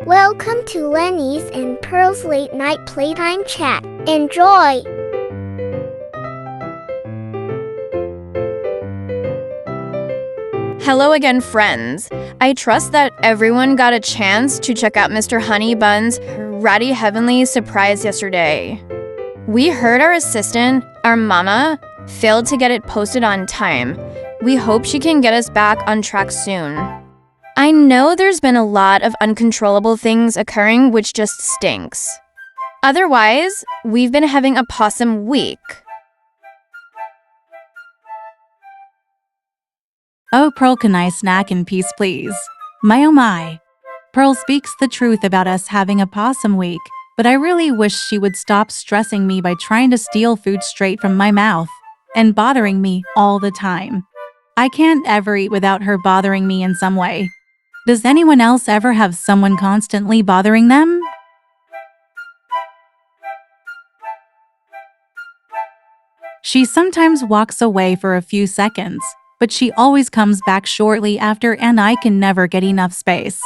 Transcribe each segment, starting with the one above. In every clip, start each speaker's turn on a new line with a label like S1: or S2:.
S1: Welcome to Lenny's and Pearl's Late Night Playtime Chat. Enjoy!
S2: Hello again, friends. I trust that everyone got a chance to check out Mr. Honeybun's Ratty Heavenly surprise yesterday. We heard our assistant, our mama, failed to get it posted on time. We hope she can get us back on track soon. I know there's been a lot of uncontrollable things occurring, which just stinks. Otherwise, we've been having a possum week.
S3: Oh, Pearl, can I snack in peace, please? My oh my. Pearl speaks the truth about us having a possum week, but I really wish she would stop stressing me by trying to steal food straight from my mouth and bothering me all the time. I can't ever eat without her bothering me in some way. Does anyone else ever have someone constantly bothering them? She sometimes walks away for a few seconds, but she always comes back shortly after and I can never get enough space.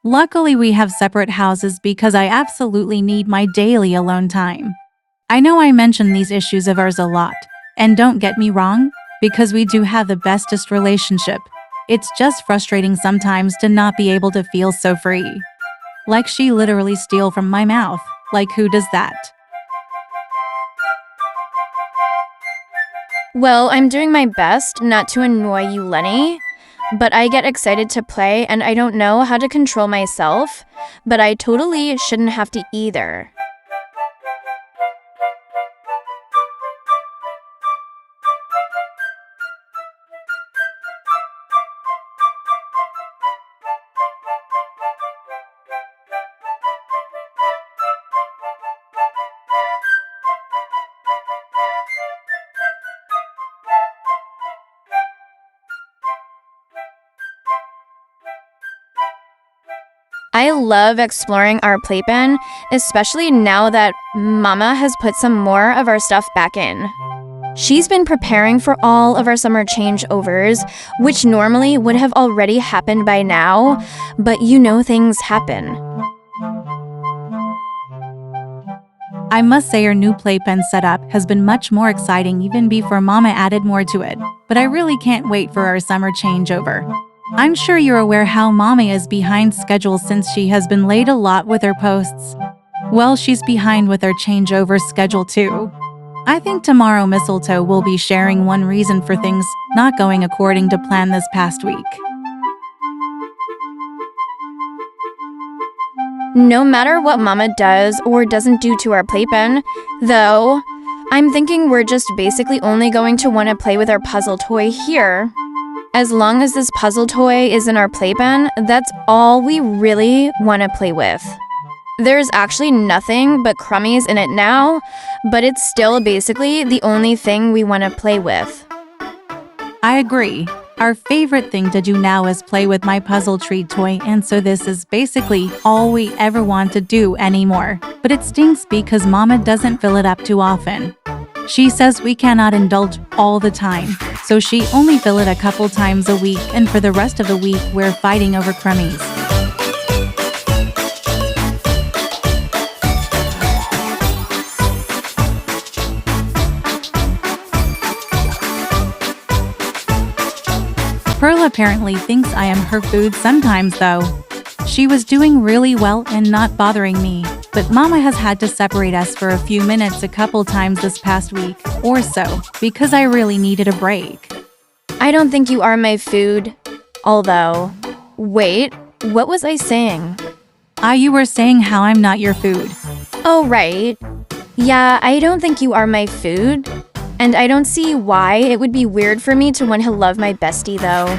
S3: Luckily, we have separate houses because I absolutely need my daily alone time. I know I mention these issues of ours a lot, and don't get me wrong, because we do have the bestest relationship. It's just frustrating sometimes to not be able to feel so free. Like she literally steal from my mouth. Like who does that?
S2: Well, I'm doing my best not to annoy you, Lenny, but I get excited to play and I don't know how to control myself, but I totally shouldn't have to either. I love exploring our playpen, especially now that Mama has put some more of our stuff back in. She's been preparing for all of our summer changeovers, which normally would have already happened by now, but you know things happen.
S3: I must say our new playpen setup has been much more exciting even before Mama added more to it, but I really can't wait for our summer changeover. I'm sure you're aware how Mommy is behind schedule since she has been late a lot with her posts. Well, she's behind with our changeover schedule too. I think tomorrow Mistletoe will be sharing one reason for things not going according to plan this past week.
S2: No matter what Mama does or doesn't do to our playpen, though, I'm thinking we're just basically only going to want to play with our puzzle toy here. As long as this puzzle toy is in our playpen, that's all we really want to play with. There's actually nothing but crummies in it now, but it's still basically the only thing we want to play with.
S3: I agree. Our favorite thing to do now is play with my puzzle treat toy, and so this is basically all we ever want to do anymore. But it stinks because Mama doesn't fill it up too often. She says we cannot indulge all the time, so she only fill it a couple times a week, and for the rest of the week we're fighting over crummies. Pearl apparently thinks I am her food sometimes though. She was doing really well and not bothering me, but Mama has had to separate us for a few minutes a couple times this past week or so, because I really needed a break.
S2: I don't think you are my food. Although, wait, what was I saying?
S3: You were saying how I'm not your food.
S2: Oh, right. Yeah, I don't think you are my food. And I don't see why it would be weird for me to want to love my bestie, though.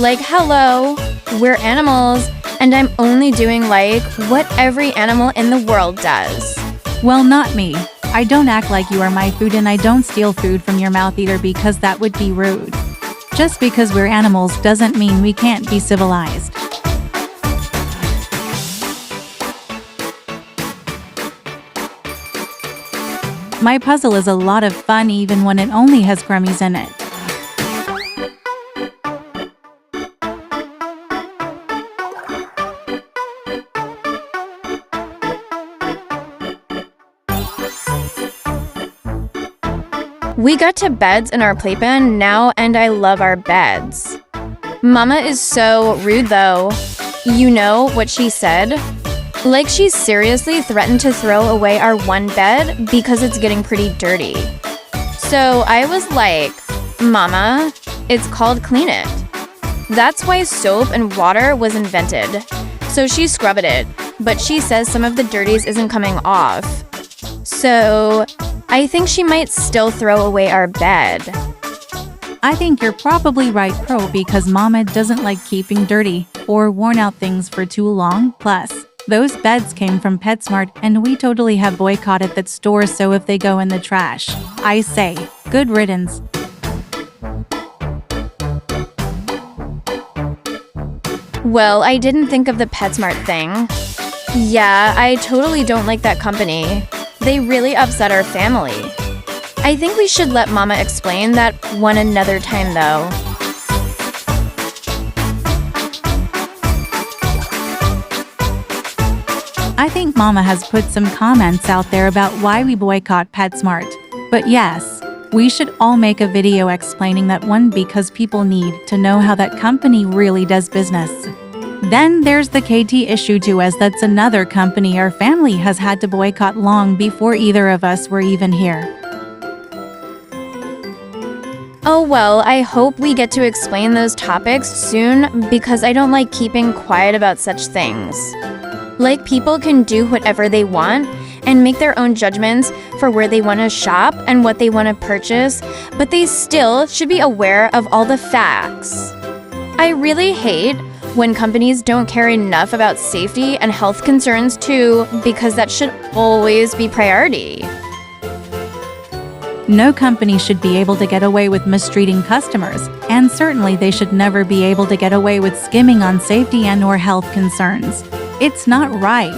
S2: Like, hello, we're animals, and I'm only doing like what every animal in the world does.
S3: Well, not me. I don't act like you are my food, and I don't steal food from your mouth either because that would be rude. Just because we're animals doesn't mean we can't be civilized. My puzzle is a lot of fun even when it only has crummies in it.
S2: We got to beds in our playpen now, and I love our beds. Mama is so rude though. You know what she said? Like she seriously threatened to throw away our one bed because it's getting pretty dirty. So I was like, Mama, it's called Clean It. That's why soap and water was invented. So she scrubbed it, but she says some of the dirties isn't coming off. So I think she might still throw away our bed.
S3: I think you're probably right, Pro, because Mama doesn't like keeping dirty or worn out things for too long. Plus, those beds came from PetSmart and we totally have boycotted that store, so if they go in the trash, I say, good riddance.
S2: Well, I didn't think of the PetSmart thing. Yeah, I totally don't like that company. They really upset our family. I think we should let Mama explain that one another time though.
S3: I think Mama has put some comments out there about why we boycott PetSmart. But yes, we should all make a video explaining that one, because people need to know how that company really does business. Then there's the KT issue too, as that's another company our family has had to boycott long before either of us were even here.
S2: Oh well, I hope we get to explain those topics soon because I don't like keeping quiet about such things. Like, people can do whatever they want and make their own judgments for where they want to shop and what they want to purchase, but they still should be aware of all the facts. I really hate when companies don't care enough about safety and health concerns too, because that should always be priority.
S3: No company should be able to get away with mistreating customers, and certainly they should never be able to get away with skimming on safety and/or health concerns. It's not right.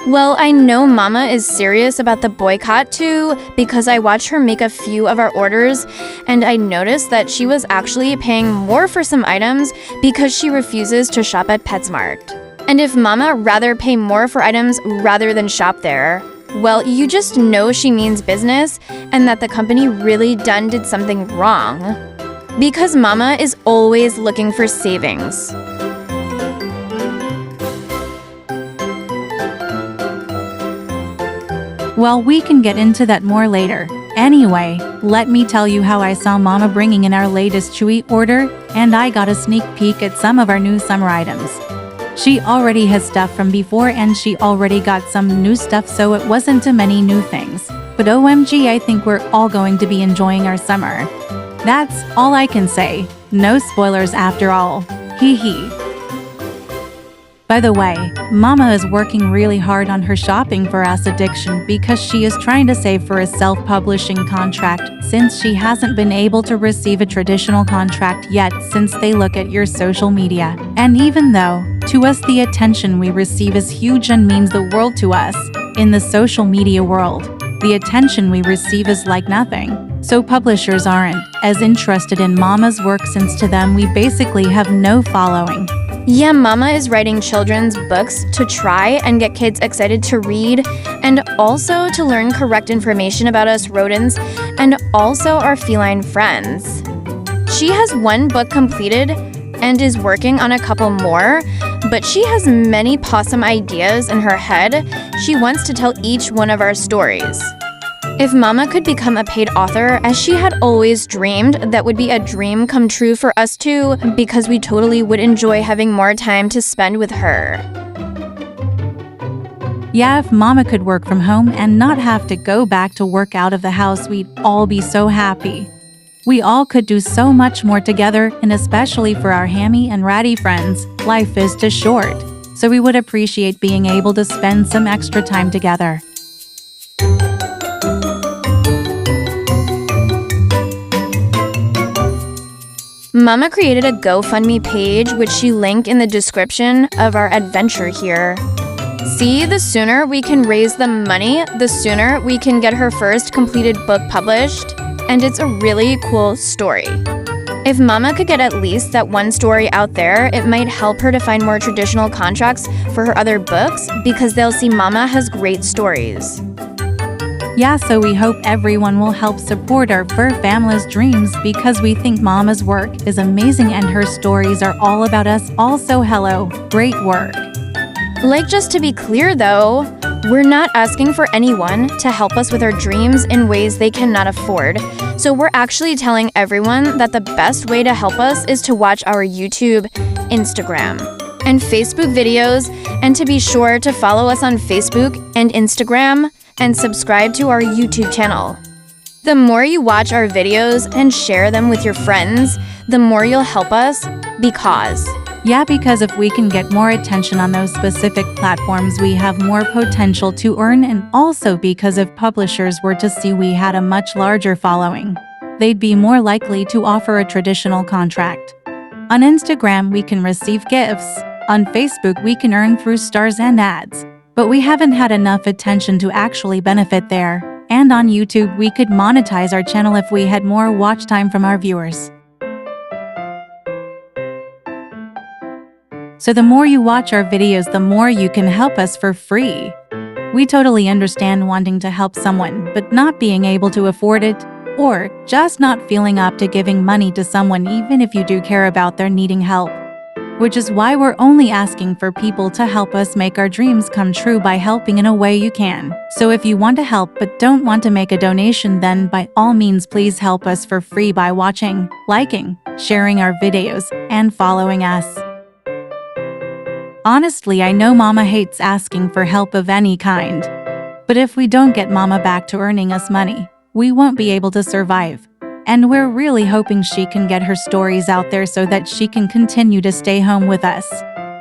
S2: Well, I know Mama is serious about the boycott too, because I watched her make a few of our orders, and I noticed that she was actually paying more for some items because she refuses to shop at PetSmart. And if Mama rather pay more for items rather than shop there, well, you just know she means business and that the company really did something wrong. Because Mama is always looking for savings.
S3: Well, we can get into that more later. Anyway, let me tell you how I saw Mama bringing in our latest Chewy order, and I got a sneak peek at some of our new summer items. She already has stuff from before and she already got some new stuff, so it wasn't too many new things. But OMG, I think we're all going to be enjoying our summer. That's all I can say. No spoilers after all. Hee hee. By the way, Mama is working really hard on her shopping for us addiction because she is trying to save for a self-publishing contract, since she hasn't been able to receive a traditional contract yet since they look at your social media. And even though, to us, the attention we receive is huge and means the world to us, in the social media world, the attention we receive is like nothing. So publishers aren't as interested in Mama's work, since to them we basically have no following.
S2: Yeah, Mama is writing children's books to try and get kids excited to read, and also to learn correct information about us rodents and also our feline friends. She has one book completed and is working on a couple more, but she has many possum ideas in her head she wants to tell each one of our stories. If Mama could become a paid author, as she had always dreamed, that would be a dream come true for us too, because we totally would enjoy having more time to spend with her.
S3: Yeah, if Mama could work from home and not have to go back to work out of the house, we'd all be so happy. We all could do so much more together, and especially for our hammy and ratty friends, life is too short. So we would appreciate being able to spend some extra time together.
S2: Mama created a GoFundMe page, which she linked in the description of our adventure here. See, the sooner we can raise the money, the sooner we can get her first completed book published, and it's a really cool story. If Mama could get at least that one story out there, it might help her to find more traditional contracts for her other books, because they'll see Mama has great stories.
S3: Yeah, so we hope everyone will help support our fur family's dreams because we think Mama's work is amazing and her stories are all about us. Also, hello, great work.
S2: Like, just to be clear though, we're not asking for anyone to help us with our dreams in ways they cannot afford. So we're actually telling everyone that the best way to help us is to watch our YouTube, Instagram, and Facebook videos, and to be sure to follow us on Facebook and Instagram and subscribe to our YouTube channel. The more you watch our videos and share them with your friends, the more you'll help us because
S3: Because if we can get more attention on those specific platforms, we have more potential to earn, and also because if publishers were to see we had a much larger following, they'd be more likely to offer a traditional contract. On Instagram, we can receive gifts. On Facebook, we can earn through stars and ads. But we haven't had enough attention to actually benefit there. And on YouTube, we could monetize our channel if we had more watch time from our viewers. So the more you watch our videos, the more you can help us for free. We totally understand wanting to help someone, but not being able to afford it, or just not feeling up to giving money to someone even if you do care about their needing help. Which is why we're only asking for people to help us make our dreams come true by helping in a way you can. So if you want to help but don't want to make a donation, then by all means please help us for free by watching, liking, sharing our videos, and following us. Honestly, I know Mama hates asking for help of any kind. But if we don't get Mama back to earning us money, we won't be able to survive. And we're really hoping she can get her stories out there so that she can continue to stay home with us.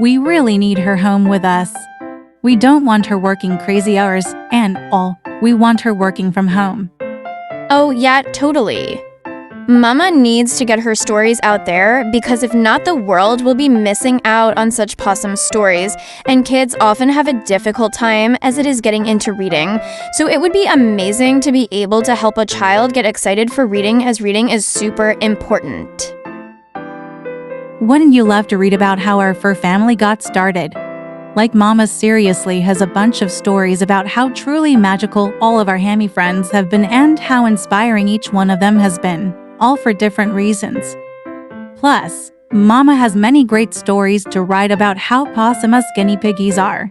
S3: We really need her home with us. We don't want her working crazy hours and all. We want her working from home.
S2: Oh yeah, totally. Mama needs to get her stories out there because if not, the world will be missing out on such possum stories, and kids often have a difficult time as it is getting into reading. So it would be amazing to be able to help a child get excited for reading, as reading is super important.
S3: Wouldn't you love to read about how our fur family got started? Like Mama seriously has a bunch of stories about how truly magical all of our hammy friends have been and how inspiring each one of them has been. All for different reasons. Plus, Mama has many great stories to write about how possumous guinea piggies are.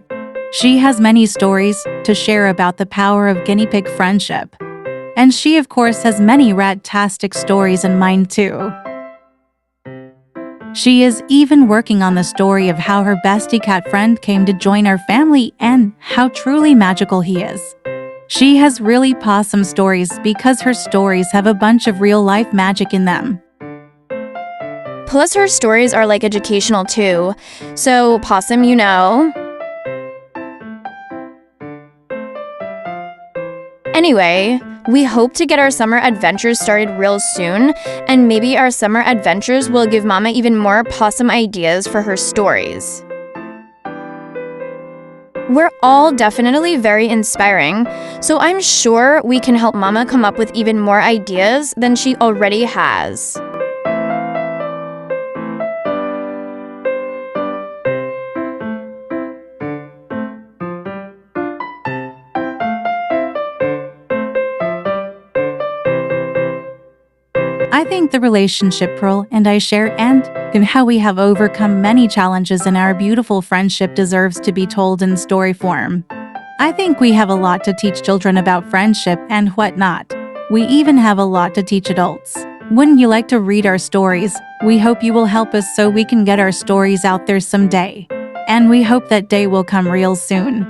S3: She has many stories to share about the power of guinea pig friendship. And she, of course, has many rat-tastic stories in mind too. She is even working on the story of how her bestie cat friend came to join our family and how truly magical he is. She has really possum stories because her stories have a bunch of real-life magic in them.
S2: Plus, her stories are like educational too. So, Possum, you know. Anyway, we hope to get our summer adventures started real soon, and maybe our summer adventures will give Mama even more possum ideas for her stories. We're all definitely very inspiring, so I'm sure we can help Mama come up with even more ideas than she already has.
S3: I think the relationship Pearl and I share and how we have overcome many challenges in our beautiful friendship deserves to be told in story form. I think we have a lot to teach children about friendship and whatnot. We even have a lot to teach adults. Wouldn't you like to read our stories? We hope you will help us so we can get our stories out there someday. And we hope that day will come real soon.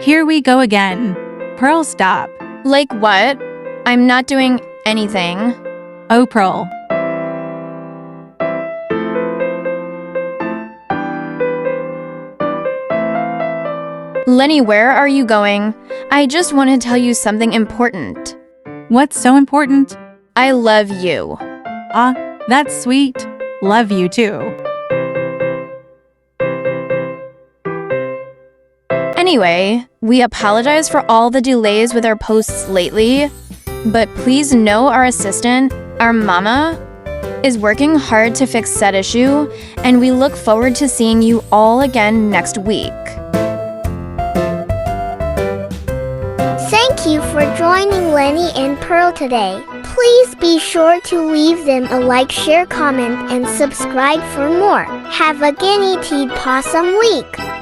S3: Here we go again. Pearl, stop.
S2: Like what? I'm not doing anything.
S3: Oh, Pearl.
S2: Lenny, where are you going? I just want to tell you something important.
S3: What's so important?
S2: I love you.
S3: Ah, that's sweet. Love you too.
S2: Anyway, we apologize for all the delays with our posts lately. But please know our assistant, our mama, is working hard to fix said issue, and we look forward to seeing you all again next week.
S1: Thank you for joining Lenny and Pearl today. Please be sure to leave them a like, share, comment, and subscribe for more. Have a Guinea Teed Possum week!